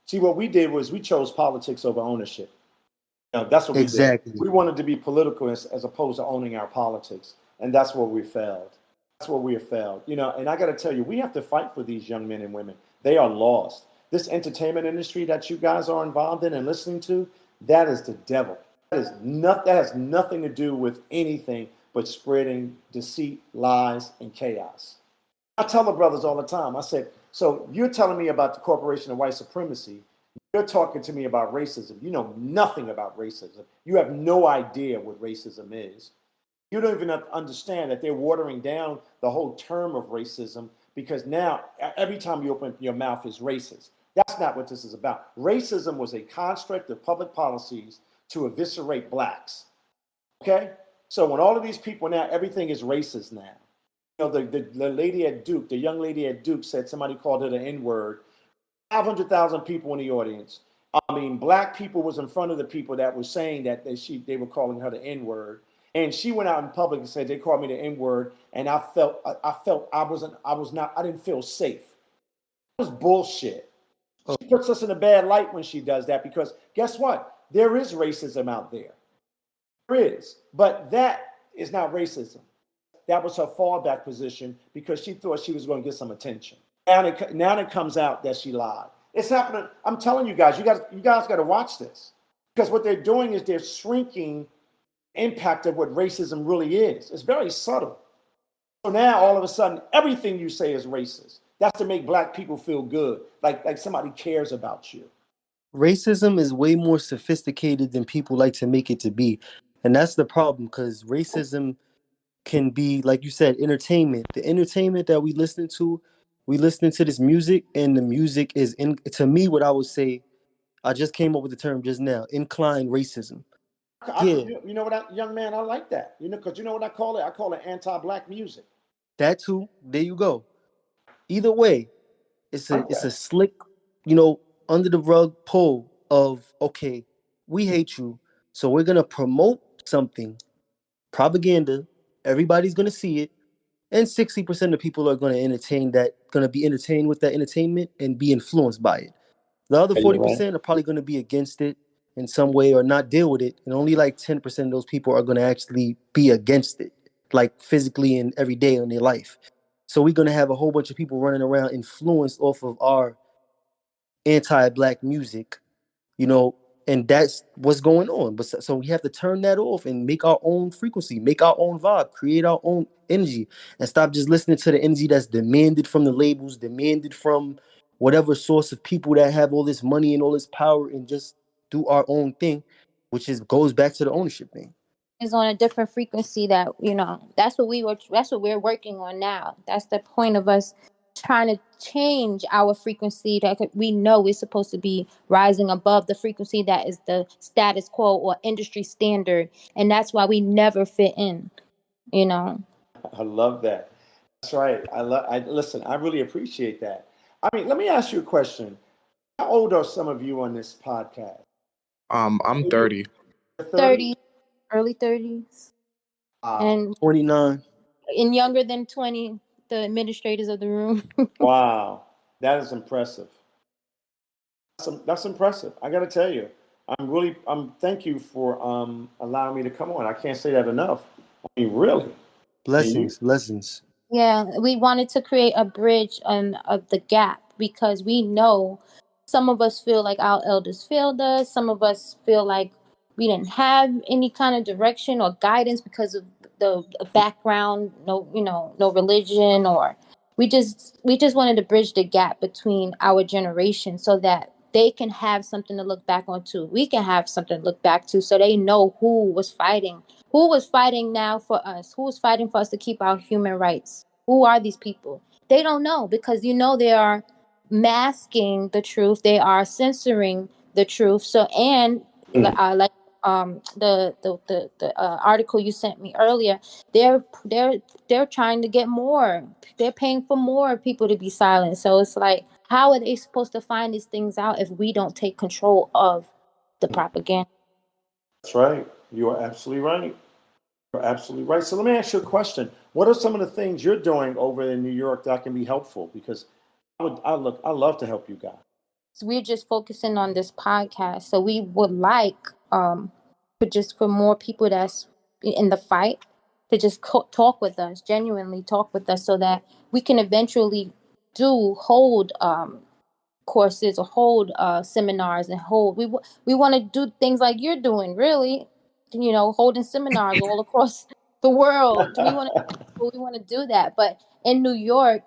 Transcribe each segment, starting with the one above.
See, what we did was we chose politics over ownership. That's what we did. Exactly. We wanted to be political as opposed to owning our politics. And that's where we failed. That's where we have failed. And I got to tell you, we have to fight for these young men and women. They are lost. This entertainment industry that you guys are involved in and listening to, that is the devil. That has nothing to do with anything but spreading deceit, lies, and chaos. I tell the brothers all the time, I said, so you're telling me about the corporation of white supremacy. You're talking to me about racism. You know nothing about racism. You have no idea what racism is. You don't even understand that they're watering down the whole term of racism because now every time you open your mouth is racist. That's not what this is about. Racism was a construct of public policies to eviscerate blacks. Okay? So when all of these people now, everything is racist now. The lady at Duke, the young lady at Duke said somebody called her the N-word. 500,000 people in the audience. I mean, black people was in front of the people that were saying that they were calling her the N-word. And she went out in public and said, they called me the N-word. And I didn't feel safe. It was bullshit. She puts us in a bad light when she does that because guess what? There is racism out there. There is. But that is not racism. That was her fallback position because she thought she was going to get some attention. Now it comes out that she lied. It's happening. I'm telling you guys, you guys got to watch this because what they're doing is they're shrinking the impact of what racism really is. It's very subtle. So now all of a sudden, everything you say is racist. That's to make black people feel good, like somebody cares about you. Racism is way more sophisticated than people like to make it to be. And that's the problem because racism can be, like you said, entertainment. The entertainment that we listen to this music, and the music is, to me, what I would say, I just came up with the term just now, inclined racism. You know what, young man, I like that. Because you know what I call it? I call it anti-black music. That too. There you go. Either way, it's a slick, under the rug pull of, okay, we hate you, so we're gonna promote something, propaganda. Everybody's gonna see it, and 60% of people are gonna be entertained with that entertainment and be influenced by it. The other 40% are probably gonna be against it in some way or not deal with it, and only like 10% of those people are gonna actually be against it, like physically and every day in their life. So we're gonna have a whole bunch of people running around influenced off of our anti-black music, and that's what's going on. But so we have to turn that off and make our own frequency, make our own vibe, create our own energy, and stop just listening to the energy that's demanded from the labels, demanded from whatever source of people that have all this money and all this power, and just do our own thing, which goes back to the ownership thing. Is on a different frequency that's what we're working on now. That's the point of us trying to change our frequency that we know we're supposed to be rising above the frequency that is the status quo or industry standard, and that's why we never fit in. I love that. That's right. Listen, I really appreciate that. I mean, let me ask you a question. How old are some of you on this podcast? I'm 30. 30, early 30s. And 29. And younger than 20, the administrators of the room. Wow. That is impressive. That's impressive. I got to tell you, thank you for allowing me to come on. I can't say that enough. I mean, really. Blessings. Yeah, we wanted to create a bridge of the gap because we know some of us feel like our elders failed us. Some of us feel like we didn't have any kind of direction or guidance because of the background, no religion, or we just wanted to bridge the gap between our generation so that they can have something to look back onto. We can have something to look back to so they know who was fighting now for us, who was fighting for us to keep our human rights. Who are these people? They don't know because they are masking the truth. They are censoring the truth. So, and the article you sent me earlier, they're trying to get more. They're paying for more people to be silent. So it's like, how are they supposed to find these things out if we don't take control of the propaganda? That's right. You are absolutely right. You're absolutely right. So let me ask you a question. What are some of the things you're doing over in New York that can be helpful? Because I love to help you guys. we're just focusing on this podcast. So we would like for more people that's in the fight to just talk with us, genuinely talk with us, so that we can eventually hold courses or hold seminars and we want to do things like you're doing, really, holding seminars all across the world. We want to do that. But in New York,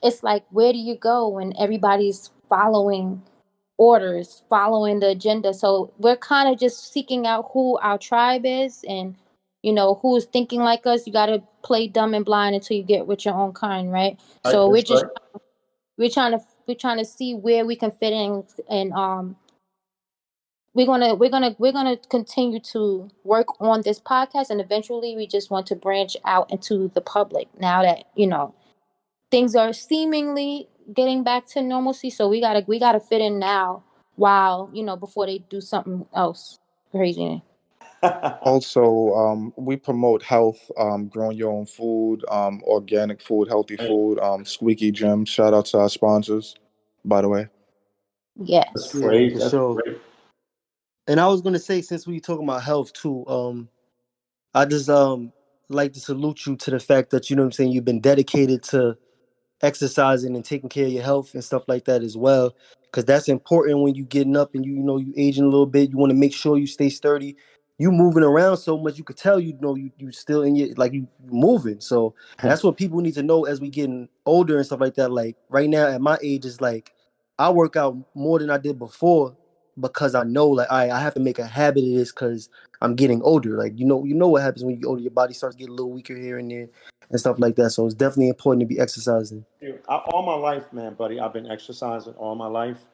it's like, where do you go when everybody's following orders, following the agenda? So we're kind of just seeking out who our tribe is, and who's thinking like us. You got to play dumb and blind until you get with your own kind, right? So That's right. we're trying to see where we can fit in, and we're gonna continue to work on this podcast, and eventually we just want to branch out into the public now that things are seemingly getting back to normalcy. So we gotta fit in now, while before they do something else crazy. Also, we promote health, growing your own food, organic food, healthy food, Squeaky Gym. Shout out to our sponsors, by the way. Yes. Great. For That's sure. great. And I was gonna say, since we talking about health too, I just like to salute you to the fact that what I'm saying, you've been dedicated to exercising and taking care of your health and stuff like that as well, because that's important when you getting up and you aging a little bit. You want to make sure you stay sturdy. You moving around so much, you could tell you still in your, like, you moving. So that's what people need to know as we getting older and stuff like that. Like right now at my age, is like I work out more than I did before, because I know, like, I have to make a habit of this because I'm getting older. Like, what happens when you get older, your body starts getting a little weaker here and there and stuff like that. So it's definitely important to be exercising. All my life, man, buddy, I've been exercising all my life,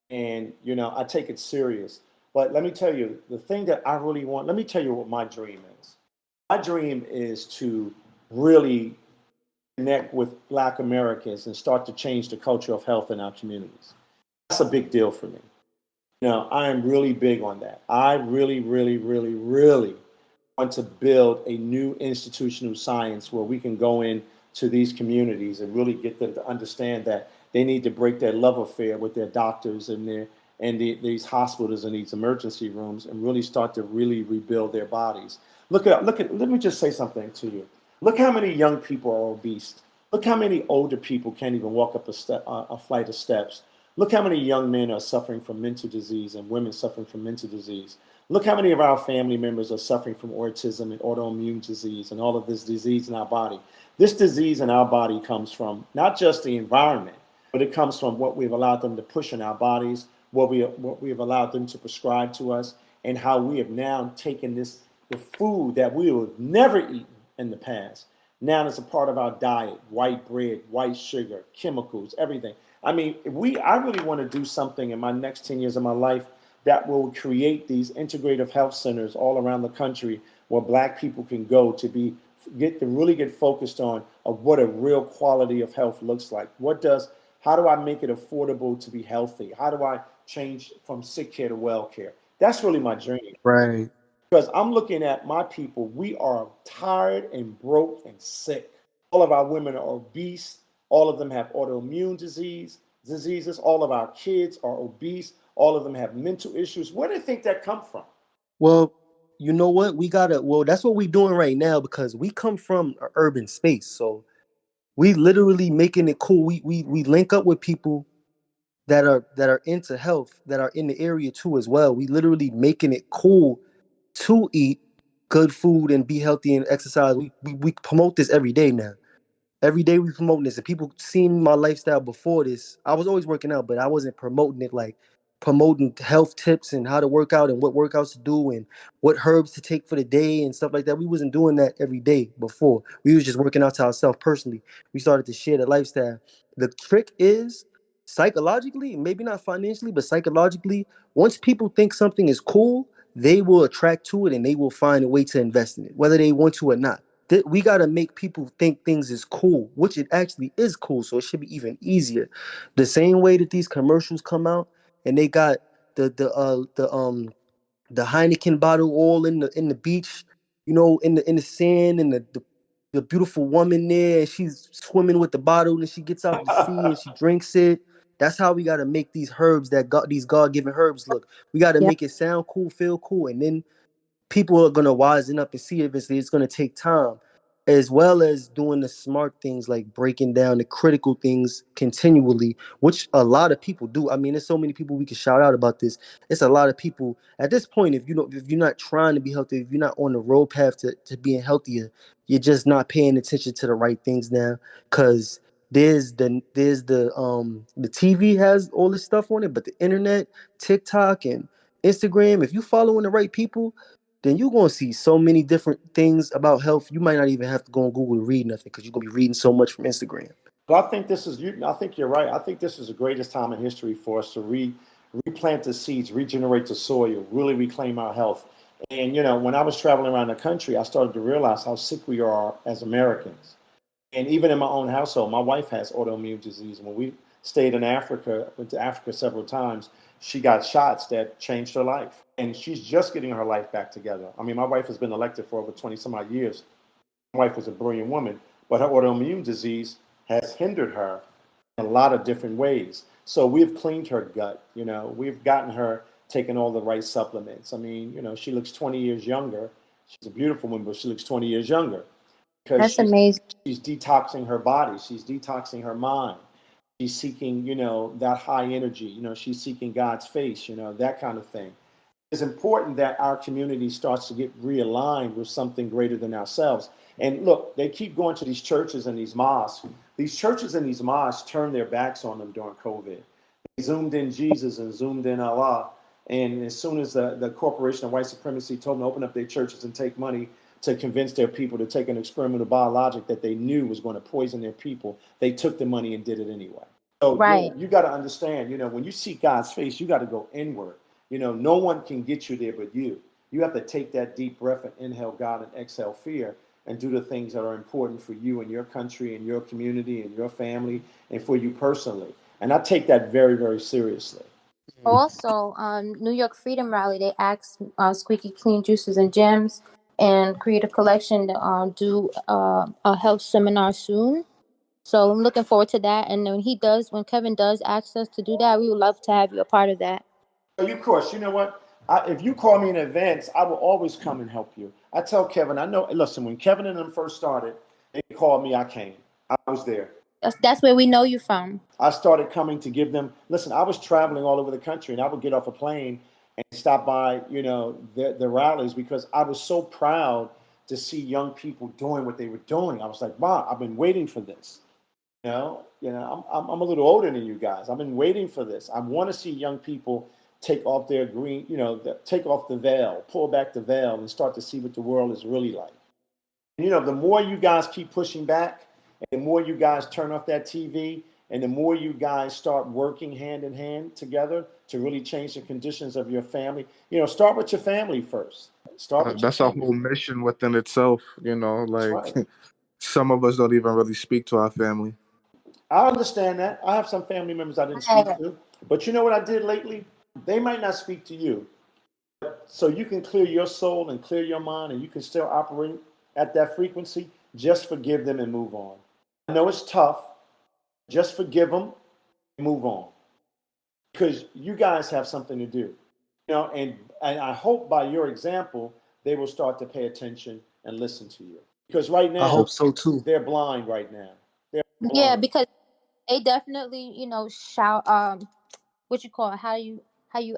and I take it serious. But let me tell you, the thing that I really want. Let me tell you what my dream is. My dream is to really connect with Black Americans and start to change the culture of health in our communities. That's a big deal for me. I am really big on that. I really, really, really, really want to build a new institutional science where we can go in to these communities and really get them to understand that they need to break their love affair with their doctors and these hospitals and these emergency rooms, and really start to really rebuild their bodies. Let me just say something to you. Look how many young people are obese. Look how many older people can't even walk up a flight of steps. Look how many young men are suffering from mental disease and women suffering from mental disease. Look how many of our family members are suffering from autism and autoimmune disease and all of this disease in our body. This disease in our body comes from not just the environment, but it comes from what we've allowed them to push in our bodies, what we've allowed them to prescribe to us, and how we have now taken the food that we would have never eaten in the past. Now it's a part of our diet: white bread, white sugar, chemicals, everything. I mean, I really want to do something in my next 10 years of my life that will create these integrative health centers all around the country where Black people can go to really get focused on what a real quality of health looks like. How do I make it affordable to be healthy? How do I change from sick care to well care? That's really my dream. Right. Because I'm looking at my people, we are tired and broke and sick. All of our women are obese. All of them have autoimmune diseases. All of our kids are obese. All of them have mental issues. Where do you think that come from? Well, you know what? That's what we're doing right now, because we come from an urban space. So we literally making it cool. We link up with people that are into health, that are in the area too as well. We literally making it cool to eat good food and be healthy and exercise. We promote this every day now. Every day we promoting this, and people seen my lifestyle before this. I was always working out, but I wasn't promoting it, like promoting health tips and how to work out and what workouts to do and what herbs to take for the day and stuff like that. We wasn't doing that every day before. We was just working out to ourselves personally. We started to share the lifestyle. The trick is, psychologically, maybe not financially, but psychologically, once people think something is cool, they will attract to it and they will find a way to invest in it, whether they want to or not. We got to make people think things is cool, which it actually is cool. So it should be even easier. The same way that these commercials come out and they got the Heineken bottle all in the beach, in the sand, and the beautiful woman there, and she's swimming with the bottle, and she gets out the sea and she drinks it. That's how we got to make these herbs these God-given herbs look. We got to Yeah. make it sound cool, feel cool, and then people are going to wisen up and see it. It's going to take time, as well as doing the smart things like breaking down the critical things continually, which a lot of people do. I mean, there's so many people we can shout out about this. It's a lot of people at this point. If you're not trying to be healthy, if you're not on the road path to being healthier, you're just not paying attention to the right things now. Because the TV has all this stuff on it, but the internet, TikTok and Instagram, if you following the right people, then you're going to see so many different things about health. You might not even have to go on Google to read nothing because you're going to be reading so much from Instagram. But I think I think you're right. I think this is the greatest time in history for us to replant the seeds, regenerate the soil, really reclaim our health. And, when I was traveling around the country, I started to realize how sick we are as Americans. And even in my own household, my wife has autoimmune disease. When we stayed in Africa, went to Africa several times, she got shots that changed her life. And she's just getting her life back together. I mean, my wife has been elected for over 20 some odd years. My wife was a brilliant woman, but her autoimmune disease has hindered her in a lot of different ways. So we've cleaned her gut. We've gotten her taking all the right supplements. I mean, she looks 20 years younger. She's a beautiful woman, but she looks 20 years younger because That's amazing. she's detoxing her body. She's detoxing her mind. She's seeking, that high energy. She's seeking God's face, that kind of thing. It's important that our community starts to get realigned with something greater than ourselves. And look, they keep going to these churches and these mosques. These churches and these mosques turned their backs on them during COVID. They zoomed in Jesus and zoomed in Allah. And as soon as the corporation of white supremacy told them to open up their churches and take money to convince their people to take an experimental biologic that they knew was going to poison their people, they took the money and did it anyway. So Right. you got to understand, when you seek God's face, you got to go inward. No one can get you there but you. You have to take that deep breath and inhale God and exhale fear and do the things that are important for you and your country and your community and your family and for you personally. And I take that very, very seriously. Also, New York Freedom Rally, they asked Squeaky Clean Juices and Gems and create a collection to do a health seminar soon. So I'm looking forward to that. And when Kevin does ask us to do that, we would love to have you a part of that. Of course, you know what? If you call me in advance, I will always come and help you. I tell Kevin, listen, when Kevin and them first started, they called me, I came. I was there. That's where we know you from. I started coming to give them, listen, I was traveling all over the country and I would get off a plane and stop by, the rallies because I was so proud to see young people doing what they were doing. I was like, wow, I've been waiting for this. I'm a little older than you guys. I've been waiting for this. I want to see young people take off their green, take off the veil, pull back the veil and start to see what the world is really like. The more you guys keep pushing back and the more you guys turn off that TV and the more you guys start working hand in hand together to really change the conditions of your family, start with your family first. That's a whole mission within itself, Right. Some of us don't even really speak to our family. I understand that. I have some family members I didn't speak to. But you know what I did lately? They might not speak to you. So you can clear your soul and clear your mind and you can still operate at that frequency. Just forgive them and move on. I know it's tough. Just forgive them and move on. Because you guys have something to do. And I hope by your example, they will start to pay attention and listen to you. Because right now, I hope so too. They're blind right now. They're blind. Yeah, because they definitely, shout what you call it, how you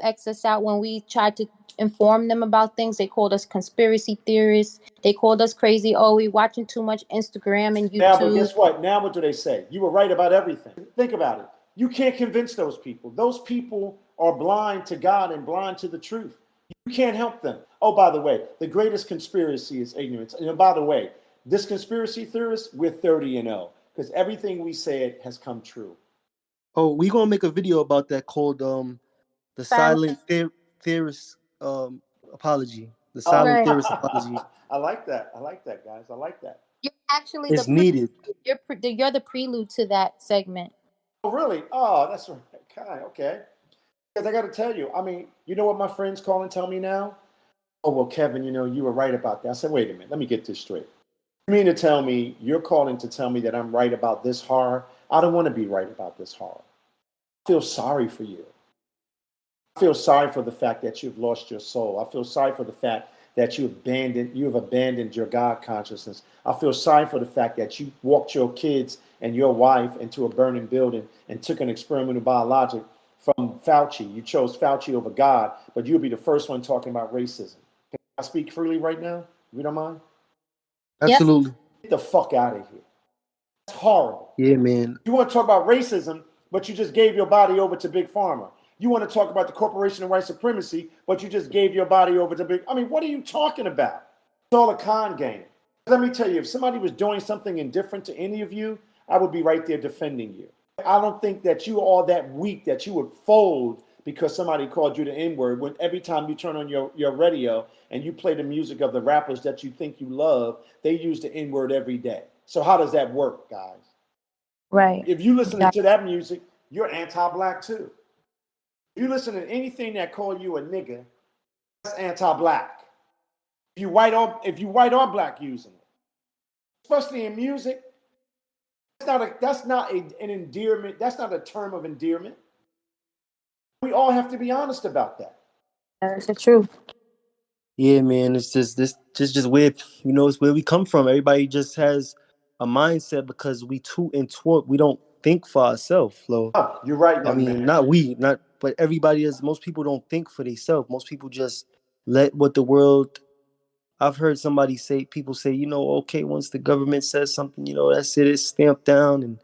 X us out when we tried to inform them about things. They called us conspiracy theorists. They called us crazy. Oh, we watching too much Instagram and YouTube. Now, but guess what? Now what do they say? You were right about everything. Think about it. You can't convince those people. Those people are blind to God and blind to the truth. You can't help them. Oh, by the way, the greatest conspiracy is ignorance. And by the way, this conspiracy theorist, we're 30-0 because everything we said has come true. Oh, we're going to make a video about that called the silent theorist apology. The silent theorist apology. I like that. I like that, guys. I like that. You're actually it's needed. You're the prelude to that segment. Oh, really? Oh, that's right. Okay. Because I got to tell you, I mean, you know what my friends call and tell me now? Oh, well, Kevin, you were right about that. I said, wait a minute. Let me get this straight. You mean to tell me you're calling to tell me that I'm right about this horror? I don't want to be right about this horror. I feel sorry for you. I feel sorry for the fact that you've lost your soul. I feel sorry for the fact that you have abandoned your God consciousness. I feel sorry for the fact that you walked your kids and your wife into a burning building and took an experimental biologic from Fauci. You chose Fauci over God, but you'll be the first one talking about racism. Can I speak freely right now? You don't mind? Yep. Absolutely. Get the fuck out of here. That's horrible. Yeah, man. You want to talk about racism, but you just gave your body over to Big Pharma. You want to talk about the corporation and white supremacy, but you just gave your body over to big. I mean, what are you talking about? It's all a con game. Let me tell you, if somebody was doing something indifferent to any of you, I would be right there defending you. I don't think that you are all that weak that you would fold because somebody called you the N-word when every time you turn on your radio and you play the music of the rappers that you think you love, they use the N-word every day. So how does that work, guys? Right. If you listen to that music, you're anti-black too. If you listen to anything that call you a nigga, that's anti-black. If you white or black using it, especially in music, that's not an endearment. That's not a term of endearment. We all have to be honest about that. That's the truth. Yeah, man. It's just where, it's where we come from. Everybody just has a mindset because we too intort. We don't think for ourselves, Flo. Oh, you're right, young man. But everybody is. Most people don't think for themselves. Most people just let what the world. I've heard people say, okay, once the government says something, that's it, it's stamped down. And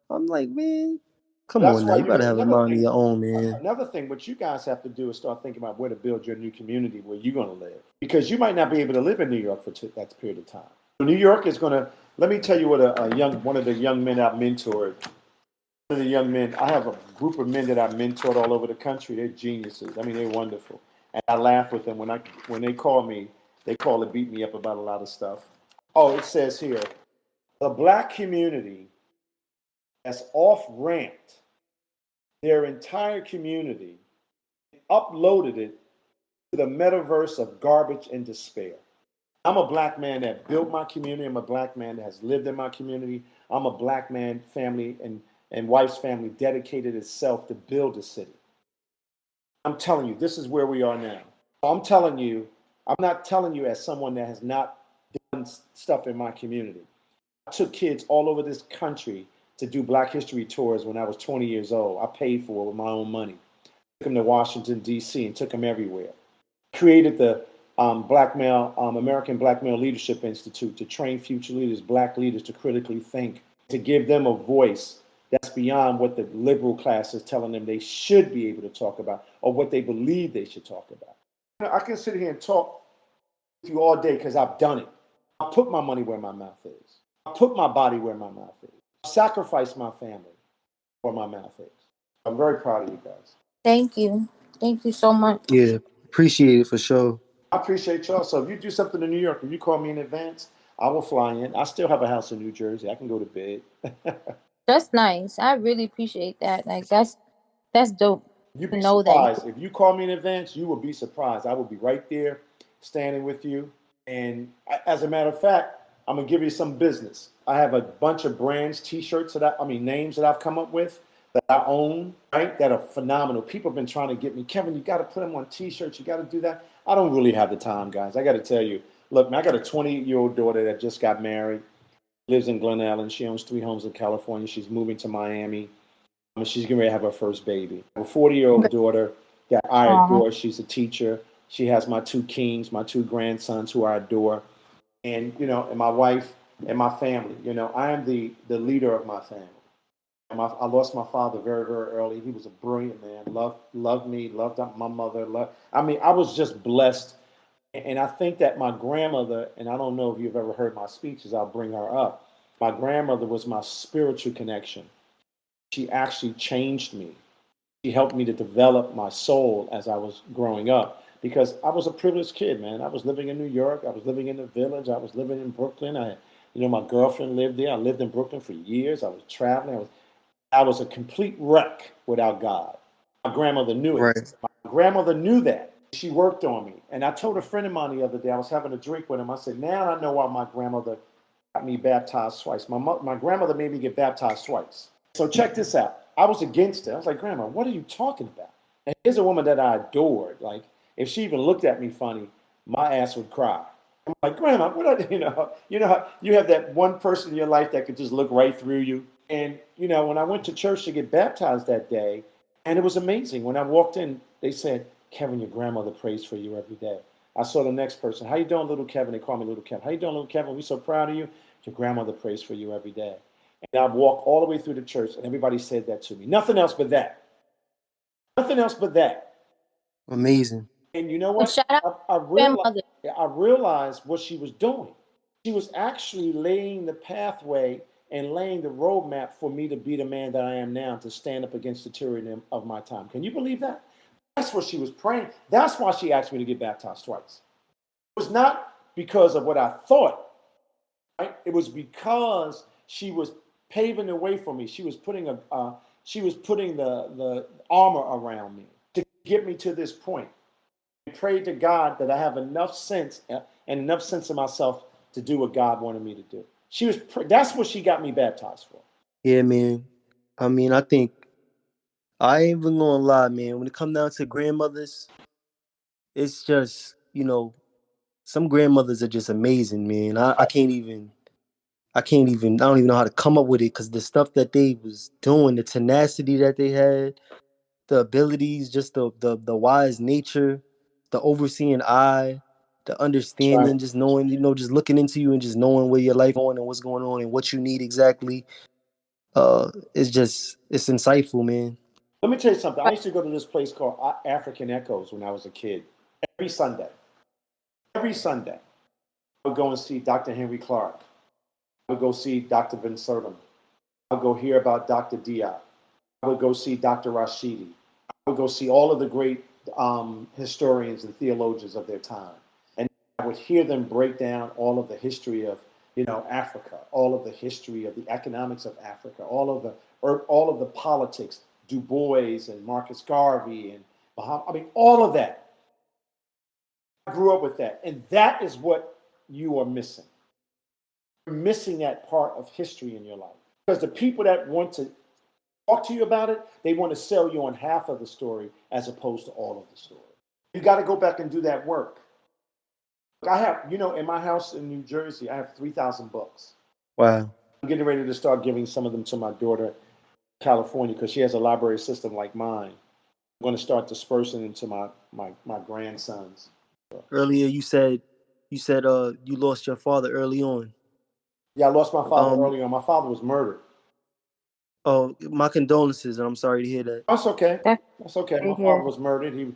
I'm like, man, come That's on now. why You got to have a mind of your own, man. Another thing, what you guys have to do is start thinking about where to build your new community where you're going to live. Because you might not be able to live in New York for that period of time. New York is going to, let me tell you what one of the young men I've mentored, one of the young men, I have a group of men that I've mentored all over the country. They're geniuses. I mean, they're wonderful. And I laugh with them when they call me, they call to beat me up about a lot of stuff. Oh, it says here, the black community has off-ramped their entire community, uploaded it to the metaverse of garbage and despair. I'm a black man that built my community. I'm a black man that has lived in my community. I'm a black man, family, and wife's family dedicated itself to build a city. I'm telling you, this is where we are now. I'm telling you, I'm not telling you as someone that has not done stuff in my community. I took kids all over this country to do Black History tours when I was 20 years old. I paid for it with my own money. Took them to Washington, D.C. and took them everywhere. Created the American Black Male Leadership Institute to train future leaders, black leaders, to critically think, to give them a voice that's beyond what the liberal class is telling them they should be able to talk about or what they believe they should talk about. I can sit here and talk with you all day because I've done it. I put my money where my mouth is. I put my body where my mouth is. I sacrifice my family where my mouth is. I'm very proud of you guys. Thank you. Thank you so much. Yeah, appreciate it for sure. I appreciate y'all. So if you do something in New York, if you call me in advance, I will fly in. I still have a house in New Jersey. I can go to bed. That's nice. I really appreciate that. Like that's dope. You'd To be know that. surprised. If you call me in advance, you will be surprised. I will be right there standing with you. And as a matter of fact, I'm going to give you some business. I have a bunch of brands, t-shirts names that I've come up with that I own, right? That are phenomenal. People have been trying to get me, Kevin, you got to put them on t-shirts. You got to do that. I don't really have the time, guys. I got to tell you, look, man, I got a 28-year-old daughter that just got married, lives in Glen Ellen. She owns 3 homes in California. She's moving to Miami. She's getting ready to have her first baby. A 40-year-old daughter that I adore. She's a teacher. She has my 2 kings, my 2 grandsons who I adore. And, and my wife and my family. I am the leader of my family. I lost my father very, very early. He was a brilliant man, loved me, loved my mother. I was just blessed. And I think that my grandmother, and I don't know if you've ever heard my speeches, I'll bring her up. My grandmother was my spiritual connection. She actually changed me. She helped me to develop my soul as I was growing up because I was a privileged kid, man. I was living in New York. I was living in the village. I was living in Brooklyn. My girlfriend lived there. I lived in Brooklyn for years. I was traveling. I was a complete wreck without God. My grandmother knew it. Right. My grandmother knew that. She worked on me. And I told a friend of mine the other day, I was having a drink with him. I said, now I know why my grandmother got me baptized twice. My grandmother made me get baptized twice. So check this out. I was against it. I was like, Grandma, what are you talking about? And here's a woman that I adored. Like, if she even looked at me funny, my ass would cry. I'm like, Grandma, what are how you have that one person in your life that could just look right through you. And when I went to church to get baptized that day, and it was amazing. When I walked in, they said, Kevin, your grandmother prays for you every day. I saw the next person. How you doing, little Kevin? They call me little Kevin. How you doing, little Kevin? We're so proud of you. Your grandmother prays for you every day. And I'd walk all the way through the church, and everybody said that to me. Nothing else but that. Nothing else but that. Amazing. And you know Well, what? shout out I to grandmother. realized what she was doing. She was actually laying the pathway and laying the roadmap for me to be the man that I am now, to stand up against the tyranny of my time. Can you believe that? That's what she was praying. That's why she asked me to get baptized twice. It was not because of what I thought, right? It was because she was paving the way for me. She was putting the armor around me to get me to this point. I prayed to God that I have enough sense and enough sense of myself to do what God wanted me to do. That's what she got me baptized for. Yeah, man. I mean, I think I ain't even gonna lie, man. When it comes down to grandmothers, it's just, some grandmothers are just amazing, man. I can't even, I don't even know how to come up with it, because the stuff that they was doing, the tenacity that they had, the abilities, just the wise nature, the overseeing eye, the That's right. understanding, just knowing, just looking into you and just knowing where your life going and what's going on and what you need exactly. It's insightful, man. Let me tell you something. I used to go to this place called African Echoes when I was a kid. Every Sunday. Every Sunday. I would go and see Dr. Henry Clark. I would go see Dr. Van Sertem. I would go hear about Dr. Diop. I would go see Dr. Rashidi. I would go see all of the great historians and theologians of their time. And I would hear them break down all of the history of, Africa, all of the history of the economics of Africa, all of the politics, Du Bois and Marcus Garvey and all of that. I grew up with that. And that is what you are missing. You're missing that part of history in your life. Because the people that want to talk to you about it, they want to sell you on half of the story as opposed to all of the story. You got to go back and do that work. I have, in my house in New Jersey, I have 3,000 books. Wow. I'm getting ready to start giving some of them to my daughter in California, because she has a library system like mine. I'm going to start dispersing them to my grandsons. Earlier you said you lost your father early on. Yeah, I lost my father early on. My father was murdered. Oh, my condolences, and I'm sorry to hear that. That's okay. That's okay. My father Yeah. was murdered. He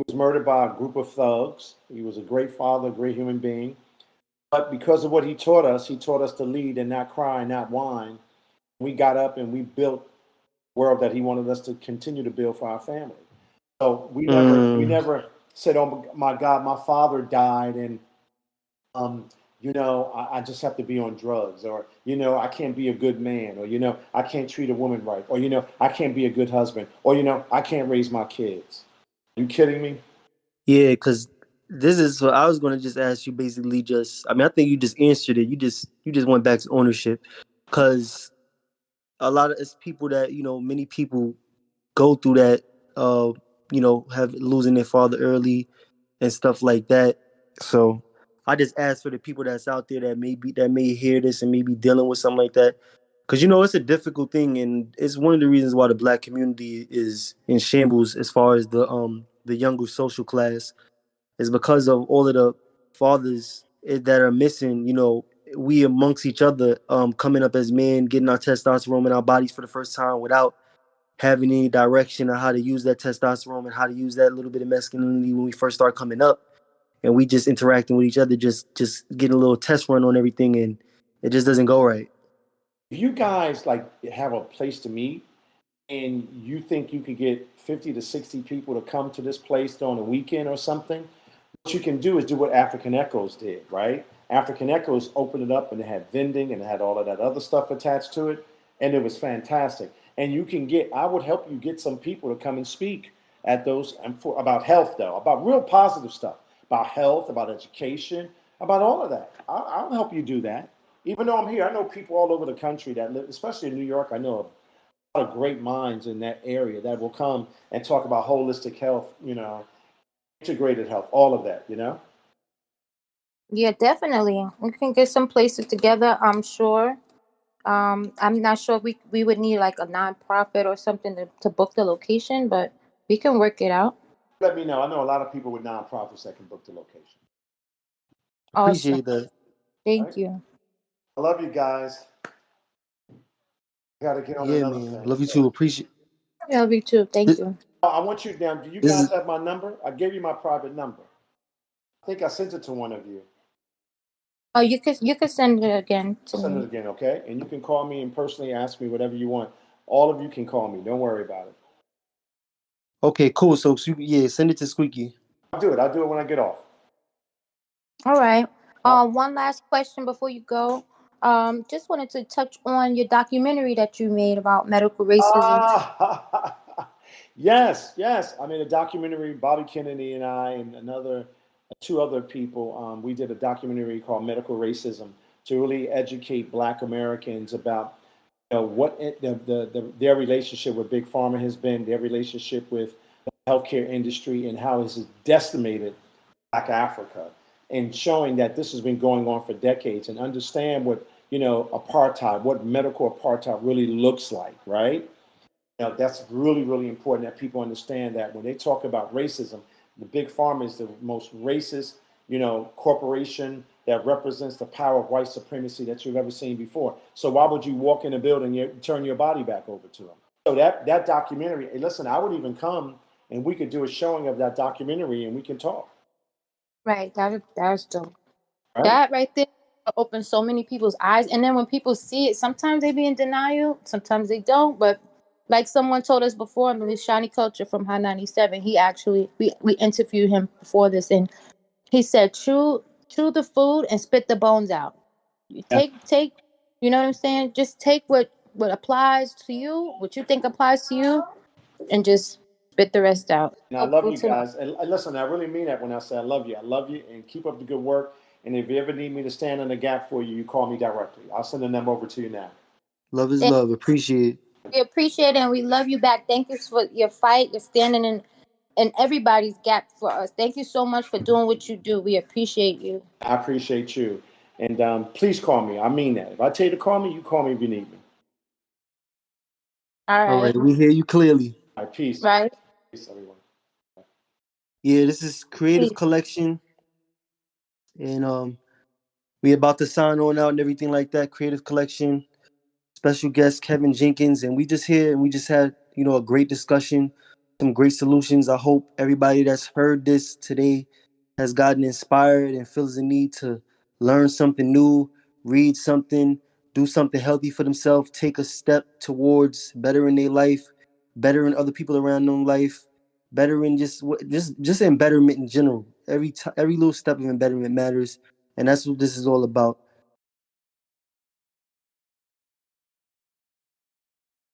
was murdered by a group of thugs. He was a great father, a great human being. But because of what he taught us to lead and not cry and not whine. We got up and we built the world that he wanted us to continue to build for our family. So we never said, "Oh my God, my father died, and I just have to be on drugs," or I can't be a good man, or I can't treat a woman right, or I can't be a good husband, or I can't raise my kids. You kidding me? Yeah, because this is what I was going to just ask you. Basically, I think you just answered it. You just went back to ownership, because a lot of it's people that many people go through that. Have losing their father early and stuff like that. So I just ask for the people that's out there that may hear this and may be dealing with something like that, because it's a difficult thing, and it's one of the reasons why the Black community is in shambles as far as the younger social class, is because of all of the fathers that are missing. We amongst each other, coming up as men, getting our testosterone in our bodies for the first time without having any direction on how to use that testosterone and how to use that little bit of masculinity when we first start coming up, and we just interacting with each other, just getting a little test run on everything, and it just doesn't go right. If you guys have a place to meet, and you think you could get 50 to 60 people to come to this place on a weekend or something, what you can do is do what African Echoes did, right? African Echoes opened it up, and they had vending and it had all of that other stuff attached to it, and it was fantastic. And I would help you get some people to come and speak at those, about health, though, about real positive stuff, about health, about education, about all of that. I'll help you do that. Even though I'm here, I know people all over the country that live, especially in New York. I know lot of great minds in that area that will come and talk about holistic health, integrated health, all of that, Yeah, definitely. We can get some places together, I'm sure. I'm not sure if we would need like a nonprofit or something to book the location, but we can work it out. Let me know. I know a lot of people with nonprofits that can book the location. Awesome. Appreciate that. All Thank right. you. I love you guys. I got to get on Yeah, another man. thing. Love you So too. Appreciate Yeah, me too. Thank this. you. I want you down. Do you This guys is have my number? I gave you my private number. I think I sent it to one of you. Oh, you could send it again to I'll send it me. again, okay? And you can call me and personally ask me whatever you want. All of you can call me. Don't worry about it. okay. Cool. So yeah, send it to Squeaky. I'll do it. I'll do it when I get off. All right. Uh, One last question before you go. Just wanted to touch on your documentary that you made about medical racism. Ah, yes, yes. I made a documentary. Bobby Kennedy and I, and two other people. We did a documentary called "Medical Racism" to really educate Black Americans about what their relationship with big pharma has been, their relationship with the healthcare industry, and how it has decimated Black Africa, and showing that this has been going on for decades, and understand what apartheid, what medical apartheid really looks like, right? That's really, really important that people understand that when they talk about racism, the big pharma is the most racist, corporation that represents the power of white supremacy that you've ever seen before. So why would you walk in a building and turn your body back over to them? So that documentary, hey, listen, I would even come and we could do a showing of that documentary and we can talk. Right. That's dope. Right? That right there opens so many people's eyes. And then when people see it, sometimes they be in denial, sometimes they don't. But like someone told us before, I mean, Shiny Culture from High 97, he actually we interviewed him before this, and he said, chew the food and spit the bones out. You Yeah. take, you know what I'm saying? Just take what applies to you, what you think applies to you, and just spit the rest out. And I love Helpful you to guys. And listen, I really mean that when I say I love you. I love you and keep up the good work. And if you ever need me to stand in the gap for you, you call me directly. I'll send the number over to you now. Love is Thank love. Appreciate. We appreciate it and we love you back. Thank you for your fight. You're standing in everybody's gap for us. Thank you so much for doing what you do. We appreciate you. I appreciate you. And please call me. I mean that. If I tell you to call me, you call me if you need me. All All right. right, we hear you clearly. All right, peace. Right. Peace, everyone. Yeah, this is Creative Peace. Collection, and we about to sign on out and everything like that. Creative Collection, special guest Kevin Jenkins, and we just here and we just had a great discussion, some great solutions. I hope everybody that's heard this today has gotten inspired and feels the need to learn something new, read something, do something healthy for themselves, take a step towards bettering their life, bettering other people around them life, bettering just in betterment in general. Every little step of betterment matters, and that's what this is all about.